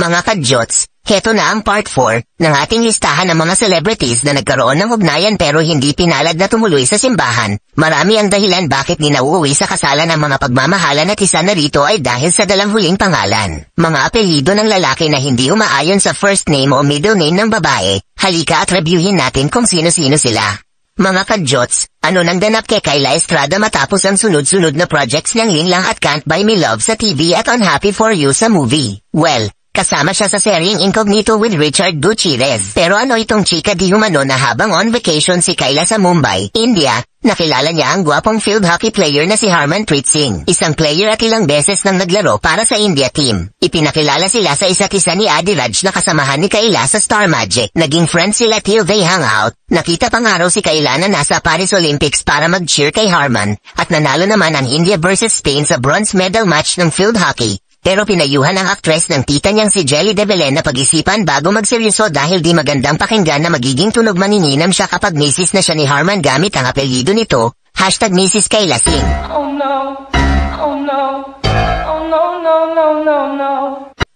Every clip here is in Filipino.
Mga kadyots, heto na ang part 4 ng ating listahan ng mga celebrities na nagkaroon ng ugnayan pero hindi pinalad na tumuloy sa simbahan. Marami ang dahilan bakit di nauuwi sa kasalan ng mga pagmamahalan at isa na rito ay dahil sa dalang huling pangalan. Mga apelyido ng lalaki na hindi umaayon sa first name o middle name ng babae. Halika at reviewin natin kung sino-sino sila. Mga kadyots, ano nang ganap kay Kyla Estrada matapos ang sunod-sunod na projects niyang Linlang at Can't Buy Me Love sa TV at Unhappy For You sa movie? Well, kasama siya sa seryeng Incognito with Richard Gutierrez. Pero ano itong chika di umano na habang on vacation si Kyla sa Mumbai, India, nakilala niya ang gwapong field hockey player na si Harmanpreet Singh, isang player at ilang beses nang naglaro para sa India team. Ipinakilala sila sa isa't isa ni Adi Raj na kasamahan ni Kyla sa Star Magic. Naging friends sila till they hung out. Nakita pa nga raw si Kyla na nasa Paris Olympics para mag-cheer kay Harman, at nanalo naman ang India versus Spain sa bronze medal match ng field hockey. Pero pinayuhan ang aktres ng tita niyang si Jelly De Belen na pag-isipan bago magseryoso dahil di magandang pakinggan na magiging tunog manininam siya kapag misis na siya ni Harman gamit ang apelyido nito, #Mrs. Kyla Singh. Oh no, oh no, oh no, no, no, no, no.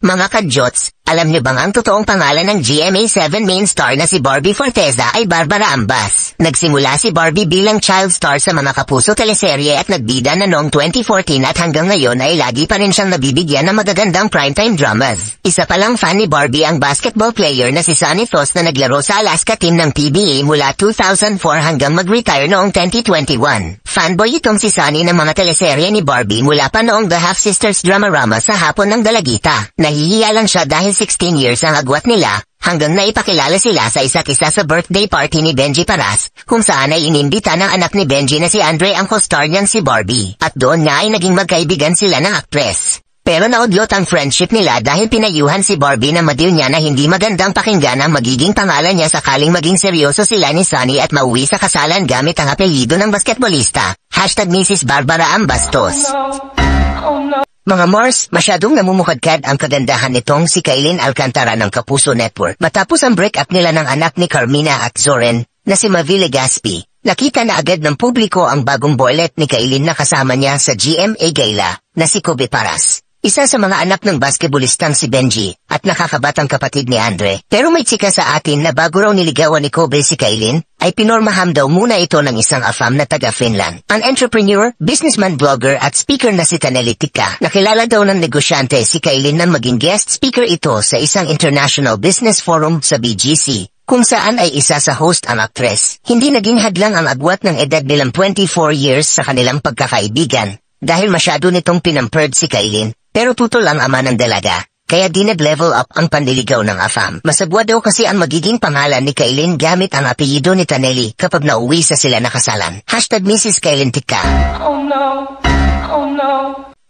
Mga kadyots, alam niyo bang ang totoong pangalan ng GMA7 main star na si Barbie Forteza ay Barbara Ambas? Nagsimula si Barbie bilang child star sa mga kapuso teleserye at nagbida na noong 2014 at hanggang ngayon ay lagi pa rin siyang nabibigyan ng magagandang primetime dramas. Isa pa lang fan ni Barbie ang basketball player na si Sonny Thos na naglaro sa Alaska team ng PBA mula 2004 hanggang mag-retire noong 2021. Fanboy itong si Sonny ng mga teleserye ni Barbie mula pa noong The Half Sisters Dramarama sa hapon ng Dalagita. Nahihiya lang siya dahil 16 years ang agwat nila, hanggang naipakilala sila sa isa't isa sa birthday party ni Benji Paras, kung saan ay inimbita ng anak ni Benji na si Andre ang co-star niyang si Barbie. At doon nga ay naging magkaibigan sila ng aktres. Pero naudlot ang friendship nila dahil pinayuhan si Barbie na madil niya na hindi magandang pakinggan ang magiging pangalan niya sakaling maging seryoso sila ni Sonny at mauwi sa kasalan gamit ang apelyido ng basketballista, #Mrs. Barbara Ambastos. Oh no. Mga Mars, masyadong namumukadkad ang kagandahan nitong si Kailin Alcantara ng Kapuso Network. Matapos ang break-up nila ng anak ni Carmina at Zoren, na si Mavi Legaspi, nakita na agad ng publiko ang bagong boylet ni Kailin na kasama niya sa GMA Gala, na si Kobe Paras. Isa sa mga anak ng basketballistang si Benji, at nakakabatang kapatid ni Andre. Pero may tsika sa atin na bago raw niligawan ni Kobe si Kailin, ay pinormaham daw muna ito ng isang afam na taga-Finland. Ang entrepreneur, businessman, blogger at speaker na si Taneli Tika. Nakilala daw ng negosyante si Kailin na maging guest speaker ito sa isang international business forum sa BGC, kung saan ay isa sa host ang aktres. Hindi naging hadlang ang agwat ng edad nilang 24 years sa kanilang pagkakaibigan, dahil masyado nitong pinamperd si Kailin. Pero tutol ang ama ng dalaga, kaya di nag-level up ang panliligaw ng afam. Masagwa daw kasi ang magiging pangalan ni Kailin gamit ang apelyido ni Taneli kapag nauwi sa sila nakasalan. #Mrs. Kailin Tika. Oh no, oh no.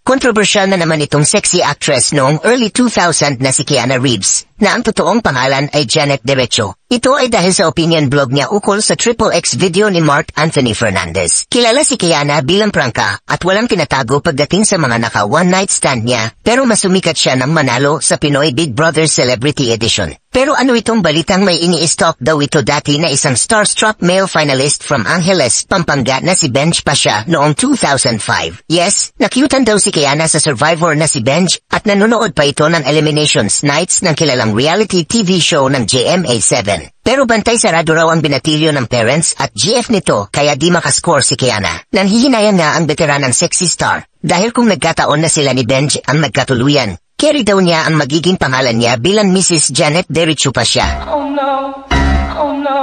Kontrobersyal na naman itong sexy actress noong early 2000 na si Keanu Reeves, na ang totoong pangalan ay Janet Derecho. Ito ay dahil sa opinion blog niya ukol sa XXX video ni Mark Anthony Fernandez. Kilala si Keanu bilang prangka at walang tinatago pagdating sa mga naka one-night stand niya, pero masumikat siya nang manalo sa Pinoy Big Brother Celebrity Edition. Pero ano itong balitang may ini-stalk daw ito dati na isang starstruck male finalist from Angeles, Pampanga na si Benj Pasha noong 2005. Yes, nakyutan daw si Keanu sa Survivor na si Benj at nanonood pa ito ng Eliminations Nights ng kilalang reality TV show ng GMA7. Pero bantay sarado raw ang binatilyo ng parents at GF nito kaya di makascore si Keanu. Nanhihinayang nga ang veteranang sexy star dahil kung nagkataon na sila ni Benj ang nagkatuluyan, carry daw niya ang magiging pangalan niya bilang Mrs. Janet Derecho pa siya. Oh no, oh no,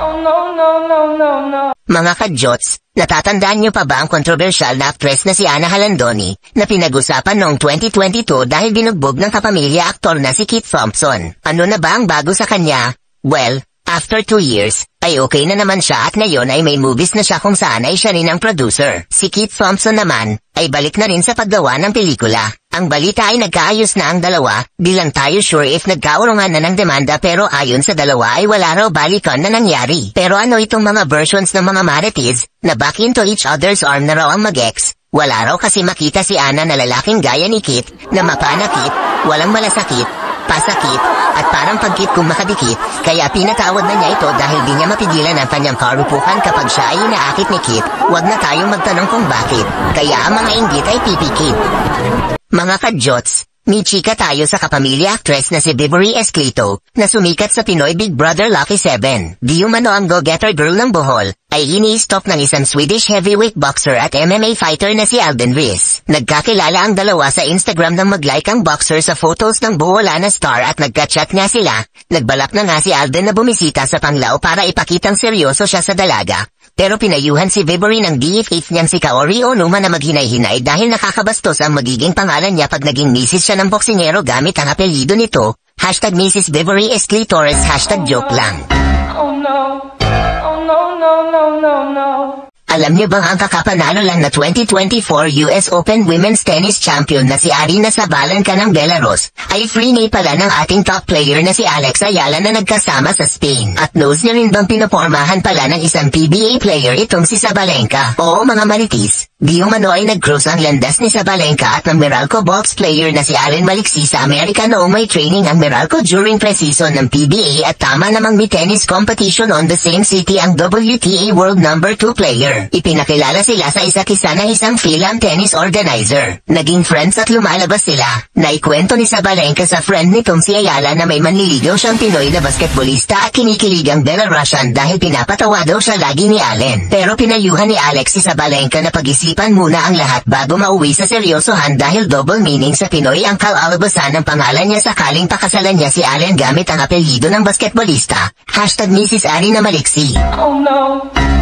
oh no, no, no, no, no. Mga kadyots, natatandaan niyo pa ba ang kontrobersyal na actress na si Ana Halandoni na pinag-usapan noong 2022 dahil binugbog ng kapamilya aktor na si Keith Thompson? Ano na ba ang bago sa kanya? Well, after 2 years, ay okay na naman siya at ngayon ay may movies na siya kung saan ay siya rin ang producer. Si Keith Thompson naman, ay balik na rin sa paggawa ng pelikula. Ang balita ay nagkaayos na ang dalawa, di lang tayo sure if nagkaurungan na ng demanda pero ayon sa dalawa ay wala raw balikan na nangyari. Pero ano itong mga versions ng mga marites, na back into each other's arm na raw ang mag-ex? Wala raw kasi makita si Ana na lalaking gaya ni Keith, na mapanakit, walang malasakit, pasakit, at parang pagkit kung makadikit, kaya pinatawad na niya ito dahil di niya mapigilan ang kanyang karupukan kapag siya ay inaakit ni Keith. Huwag na tayong magtanong kung bakit, kaya ang mga inggit ay pipikit. Mga kadyots, May chika tayo sa kapamilya actress na si Vibory Esclito, na sumikat sa Pinoy Big Brother Lucky 7. Di umano ang go-getter girl ng Bohol, ay ini-stop ng isang Swedish heavyweight boxer at MMA fighter na si Alden Riz. Nagkakilala ang dalawa sa Instagram nang mag-like ang boxer sa photos ng Boholana star at nagka-chat nga sila. Nagbalak na nga si Alden na bumisita sa Panglao para ipakitang seryoso siya sa dalaga. Pero pinayuhan si Vibory ng DFA niyang si Kaori Onuma na maghinay-hinay dahil nakakabastos ang magiging pangalan niya pag naging misis siya ng boksingero gamit ang apelyido nito. Hashtag Mrs. Vibory Esclitores, hashtag joke lang. Oh no. Oh no, no, no, no, no. Alam niyo bang ang kakapanalo lang na 2024 US Open Women's Tennis Champion na si Aryna Sabalenka ng Belarus ay freenay pala ng ating top player na si Alex Ayala na nagkasama sa Spain. At knows niyo rin bang pinopormahan pala ng isang PBA player itong si Sabalenka? Oo mga maritis, di umano ay nag-cruise ang landas ni Sabalenka at ng Meralco box player na si Allen Maliksi sa Amerika noong may training ang Meralco during pre-season ng PBA at tama namang may tennis competition on the same city ang WTA World No. 2 player. Ipinakilala sila sa isa't isa na isang Philam tennis organizer. Naging friends at lumalabas sila. Naikwento ni Sabalenka sa friend nitong si Ayala na may manliligaw siyang Pinoy na basketbolista at kinikilig ang Belarusian dahil pinapatawa daw siya lagi ni Allen. Pero pinayuhan ni Alex si Sabalenka na pag-isipan muna ang lahat bago mauwi sa seryosohan dahil double meaning sa Pinoy ang kalalabasan ng pangalan niya sakaling pakasalan niya si Allen gamit ang apelyido ng basketbolista. Hashtag Mrs. Aryna Maliksi. Oh no.